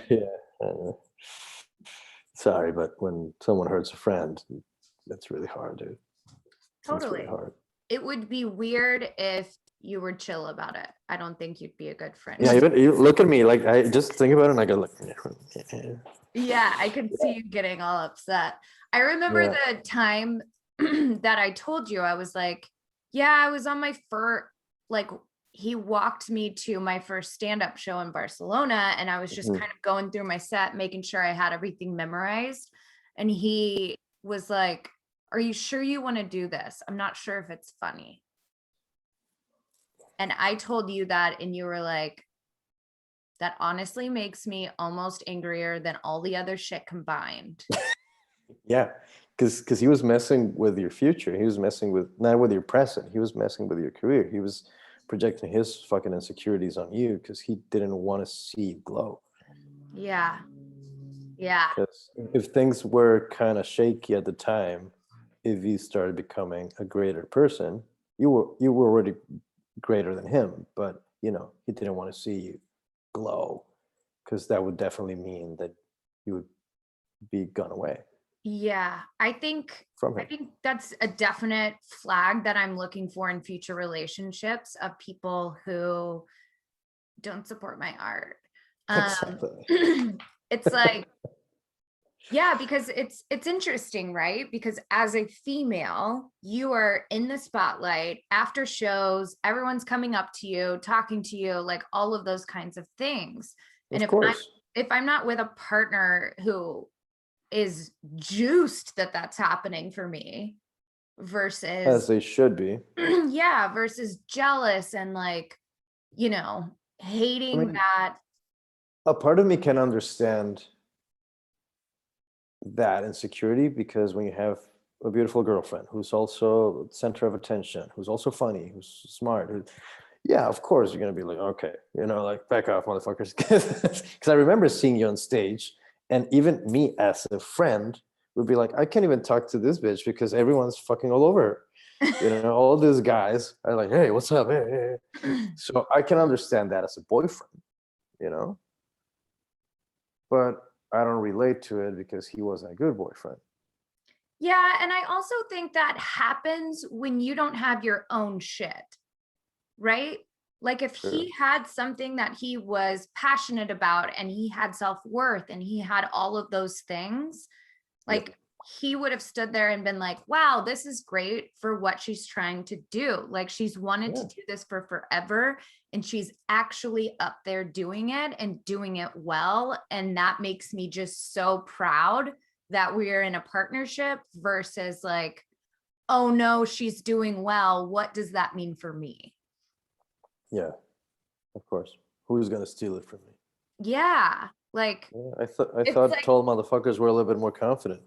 Yeah. Sorry, but when someone hurts a friend, that's really hard, dude. That's really Totally. hard. It would be weird if you were chill about it. I don't think you'd be a good friend. Yeah, even you look at me like I just think about it and I go like, Yeah, I could see you getting all upset. I remember yeah, the time that I told you, I was like, yeah, I was on my first, like, he walked me to my first stand-up show in Barcelona, and I was just mhm. kind of going through my set, making sure I had everything memorized. And he was like, are you sure you want to do this? I'm not sure if it's funny. And I told you that, and you were like, that honestly makes me almost angrier than all the other shit combined. Yeah, because he was messing with your future. He was messing with, not with your present. He was messing with your career. He was projecting his fucking insecurities on you because he didn't want to see you glow. Yeah. Yeah. Because if things were kind of shaky at the time, if you started becoming a greater person, you were already greater than him, but you know he didn't want to see you glow because that would definitely mean that you would be gone away Yeah. from I him. think that's a definite flag that I'm looking for in future relationships of people who don't support my art. Exactly. It's like, yeah, because it's interesting, right? Because as a female, you are in the spotlight after shows, everyone's coming up to you, talking to you, like all of those kinds of things. And Of course, if I'm not with a partner who is juiced that that's happening for me as versus they should be. yeah, versus jealous and like, I hating mean, that. a part of me can understand that insecurity because when you have a beautiful girlfriend who's also center of attention, who's also funny, who's smart, yeah, of course you're gonna be like, okay, like back off, motherfuckers. Because I remember seeing you on stage, and even me as a friend would be like, I can't even talk to this bitch because everyone's fucking all over her. All these guys are like, hey, what's up? Hey, hey, hey. So I can understand that as a boyfriend, you know, but I don't relate to it because he wasn't a good boyfriend. Yeah, and I also think that happens when you don't have your own shit, right? Like if Sure. he had something that he was passionate about and he had self-worth and he had all of those things, Yep. like he would have stood there and been like, wow, this is great for what she's trying to do. Like she's wanted to Yeah. do this for forever and she's actually up there doing it and doing it well. And that makes me just so proud that we're in a partnership versus like, oh no, she's doing well. What does that mean for me? Yeah. Of course. Who's gonna steal it from me? Yeah. Like Yeah, I it's thought like, tall motherfuckers were a little bit more confident.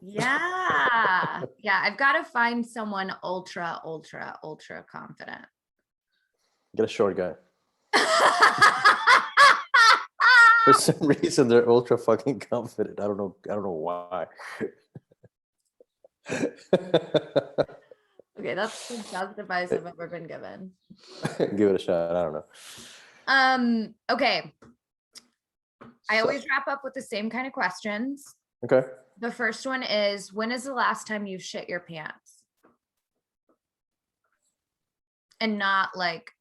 yeah. Yeah. I've got to find someone ultra, ultra, ultra confident. Get a short guy. For some reason, they're ultra fucking confident. I don't know. I don't know why. Okay, that's the best advice I've ever been given. Give it a shot. I don't know. Okay. I So, always wrap up with the same kind of questions. okay. The first one is, when is the last time you shit your pants? And not like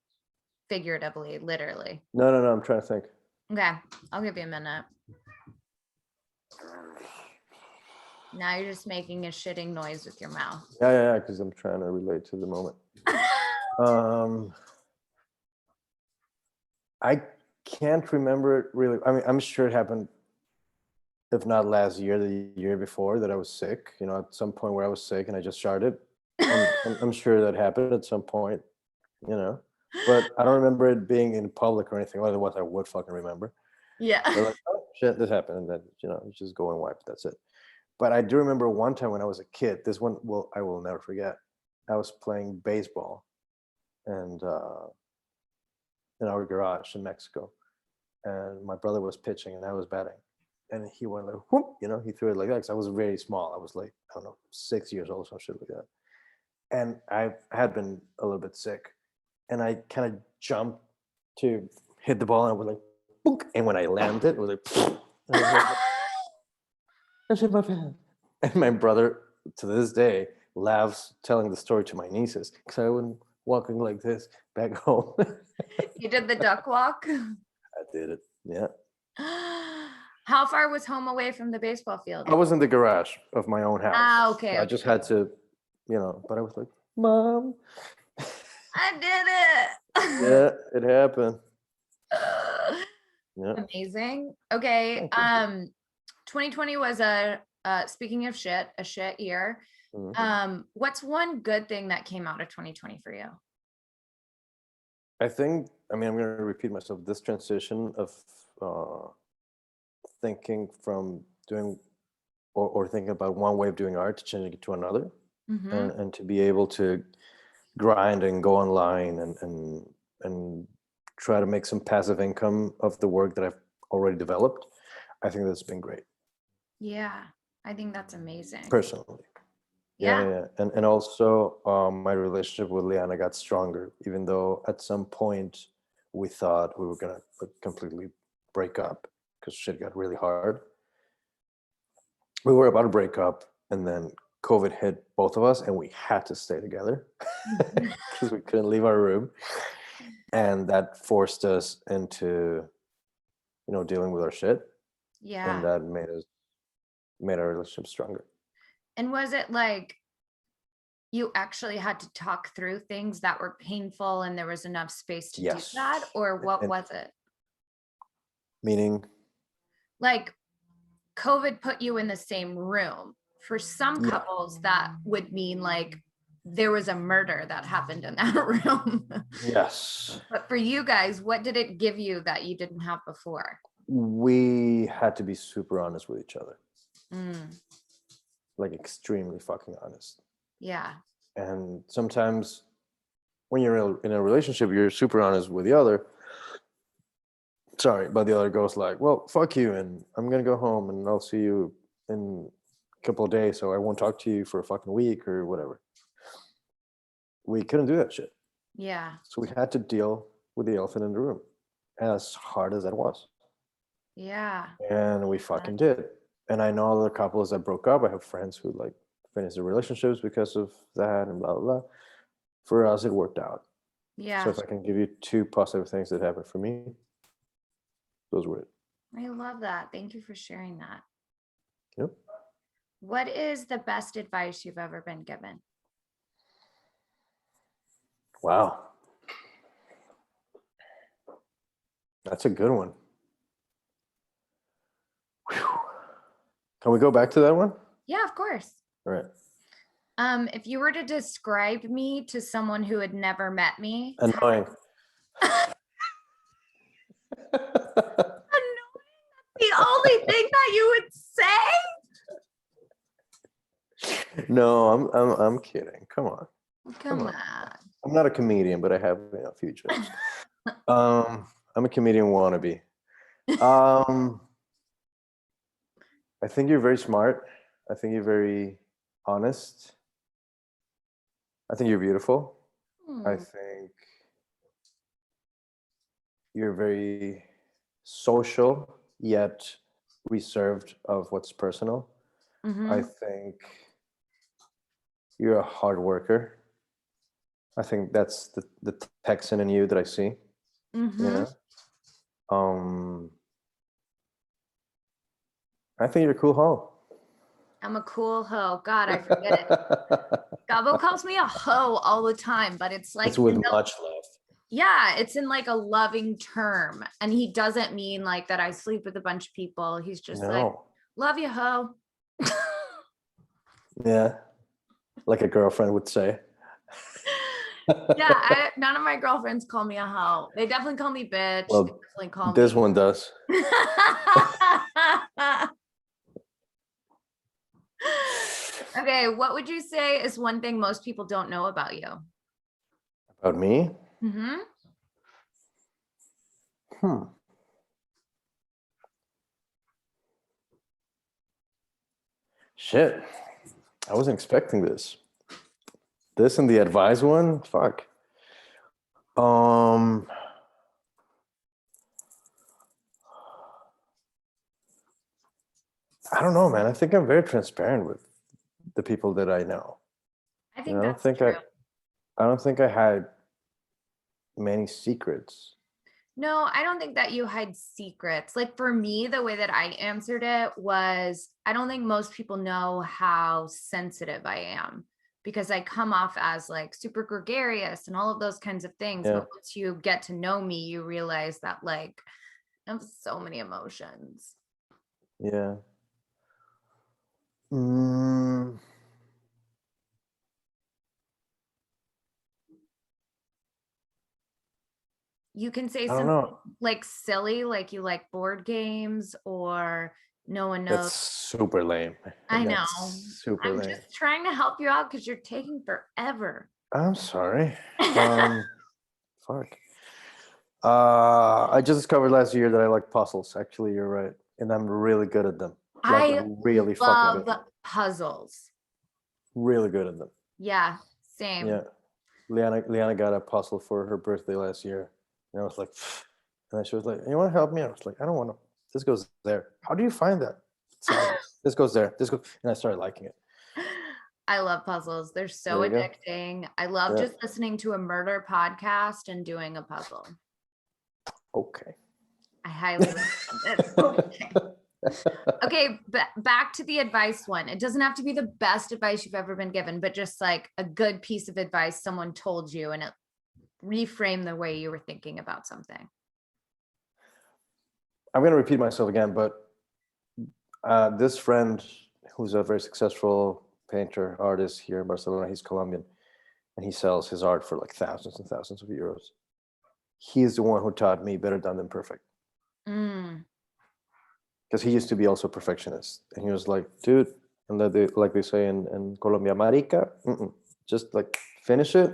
figuratively, literally. No, no, no. I'm trying to think. Okay, I'll give you a minute. Now you're just making a shitting noise with your mouth. Yeah, yeah, yeah. Because I'm trying to relate to the moment. I can't remember it really. I mean, I'm sure it happened, if not last year, the year before that I was sick. At some point where I was sick and I just sharted. I'm sure that happened at some point. But I don't remember it being in public or anything. Otherwise, I would fucking remember. Yeah. But like, oh shit, this happened, and then you just go and wipe. That's it. But I do remember one time when I was a kid. This one, I will never forget. I was playing baseball, and in our garage in Mexico, and my brother was pitching and I was batting, and he went like, whoop, he threw it like that. 'Cause I was very small. I was like, I don't know, 6 years old, some shit like that. And I had been a little bit sick, and I kind of jumped to hit the ball, and I was like, book. And when I landed, it was like, and I was like, I shit my pants. And my brother, to this day, laughs telling the story to my nieces because I went walking like this back home. You did the duck walk? I did it. Yeah. How far was home away from the baseball field? I was in the garage of my own house. Ah, okay. So I Okay. just had to, but I was like, Mom. I did it. Yeah, it happened. Yeah. Amazing. Okay. Thank you. 2020 was speaking of shit, a shit year. What's one good thing that came out of 2020 for you? I think, I'm going to repeat myself. This transition of thinking from doing or thinking about one way of doing art to changing it to another, and to be able to grind and go online and try to make some passive income of the work that I've already developed. I think that's been great. Yeah, I think that's amazing. Personally. Yeah. And also my relationship with Liana got stronger, even though at some point we thought we were gonna completely break up because shit got really hard. We were about to break up, and then COVID hit both of us, and we had to stay together because we couldn't leave our room, and that forced us into dealing with our shit. Yeah. And that made our relationship stronger. And was it like you actually had to talk through things that were painful and there was enough space to do Yes. that? Or what And was it? Meaning, Like COVID put you in the same room. For some yeah, couples, that would mean like there was a murder that happened in that room. yes, But for you guys, what did it give you that you didn't have before? we had to be super honest with each other, Mm, like extremely fucking honest. yeah. And sometimes when you're in a relationship, you're super honest with the other. Sorry, but the other goes like, well, fuck you, and I'm gonna go home and I'll see you in a couple of days, so I won't talk to you for a fucking week or whatever. We couldn't do that shit. Yeah. So we had to deal with the elephant in the room, as hard as that was. Yeah. And we fucking did. And I know other couples that broke up. I have friends who like finished their relationships because of that and blah, blah, blah. For us, it worked out. So Yeah. if I can give you two positive things that happened for me, those were it. I love that. Thank you for sharing that. Yep. What is the best advice you've ever been given? Wow. That's a good one. Whew. Can we go back to that one? Yeah, of course. All right. If you were to describe me to someone who had never met me, Annoying. the only thing that you would say? No, I'm kidding. Come on. Come on. I'm not a comedian, but I have a few jokes. I'm a comedian wannabe. I think you're very smart. I think you're very honest. I think you're beautiful. I think you're very social, yet reserved of what's personal. I think you're a hard worker. I think that's the Texan in you that I see. Yeah. I think you're a cool hoe. I'm a cool hoe. God, I forget it. Gabo calls me a hoe all the time, but it's like It's with much love. yeah, it's in like a loving term. And he doesn't mean like that I sleep with a bunch of people. He's just like, No. love you, hoe. Yeah. Like a girlfriend would say. Yeah, none of my girlfriends call me a hoe. They definitely call me bitch. They Well, definitely call this me. one does. Okay, what would you say is one thing most people don't know about you? About me? Mm-hmm. Shit. I wasn't expecting this. This and the advice one? Fuck. I don't know, man. I think I'm very transparent with the people that I know. I And think that's true. I don't think I had many secrets. No, I don't think that you hide secrets. Like for me, the way that I answered it was I don't think most people know how sensitive I am because I come off as like super gregarious and all of those kinds of things. Yeah. But once you get to know me, you realize that like I have so many emotions. Yeah. You can say I don't something know. like silly, like you like board games or no one That's knows. super lame. I know. That's super I'm lame. just trying to help you out because you're taking forever. I'm sorry. Fuck. I just discovered last year that I like puzzles. Actually, you're right, and I'm really good at them. Like I really fucking good. love puzzles. Really good at them. Yeah, same. Yeah. Liana got a puzzle for her birthday last year, and I was like, pfft. And then she was like, "You want to help me?" I was like, "I don't want to. This goes there. How do you find that? This goes there. This goes," and I started liking it. I love puzzles. They're so There you go. addicting. I love Yeah. just listening to a murder podcast and doing a puzzle. Okay. I highly recommend it. Okay. Okay, but back to the advice one. It doesn't have to be the best advice you've ever been given, but just like a good piece of advice someone told you and it reframed the way you were thinking about something. I'm going to repeat myself again, but this friend who's a very successful painter, artist here in Barcelona, he's Colombian, and he sells his art for like thousands and thousands of euros. He's the one who taught me better done than perfect. Because he used to be also a perfectionist. And he was like, dude, and like they say in Colombia, marica, just like finish it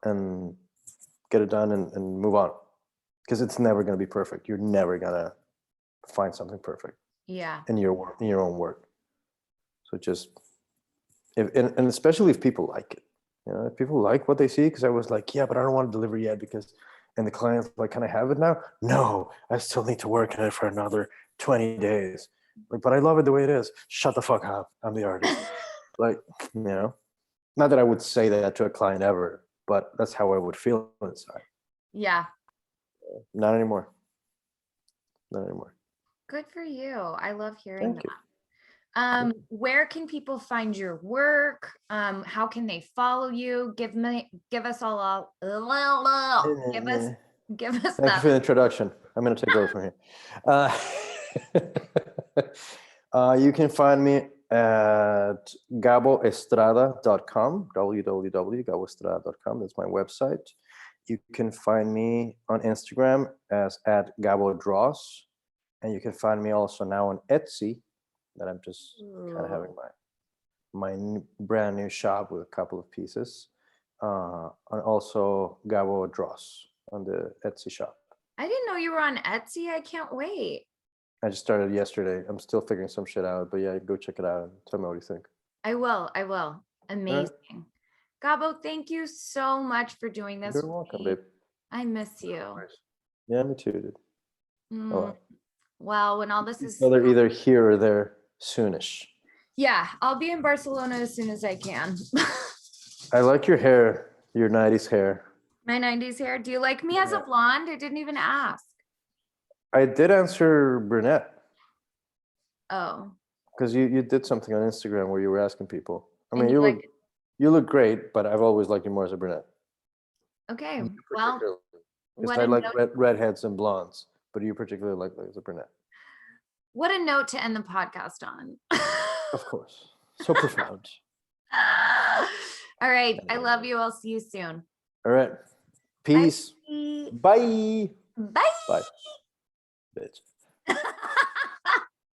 and get it done and move on. Because it's never going to be perfect. You're never going to find something perfect. Yeah. In your work, in your own work. So just, and especially if people like it. You know, if people like what they see, because I was like, yeah, but I don't want to deliver yet because, and the client's like, can I have it now? No, I still need to work on it for another 20 days. Like, but I love it the way it is. Shut the fuck up. I'm the artist. Like, you know, not that I would say that to a client ever, but that's how I would feel inside. Yeah. Not anymore. Not anymore. Good for you. I love hearing Thank that. you. Where can people find your work? How can they follow you? Give us all give us Thank you that. for the introduction. I'm going to take over from here. You can find me at gaboestrada.com, www.gaboestrada.com. That's my website. You can find me on Instagram as @GaboDraws. And you can find me also now on Etsy, that I'm just kind of having my brand new shop with a couple of pieces. And also Gabo Draws on the Etsy shop. I didn't know you were on Etsy. I can't wait. I just started yesterday. I'm still figuring some shit out, but yeah, go check it out and tell me what you think. I will. Amazing. Gabo, thank you so much for doing this. You're welcome, babe. I miss you. Yeah, me too, dude. Well, when all this is either here or there soonish. Yeah, I'll be in Barcelona as soon as I can. I like your hair, your 90s hair. My 90s hair. Do you like me as a blonde? I didn't even ask. I did answer brunette. Oh. Because you did something on Instagram where you were asking people. I mean, you look great, but I've always liked you more as a brunette. Okay, well, because I like redheads and blondes, but you particularly like as a brunette. What a note to end the podcast on. Of course, so profound. All right, I love you. I'll see you soon. All right, peace. Bye. Bye. Bye. Bye. Bitch.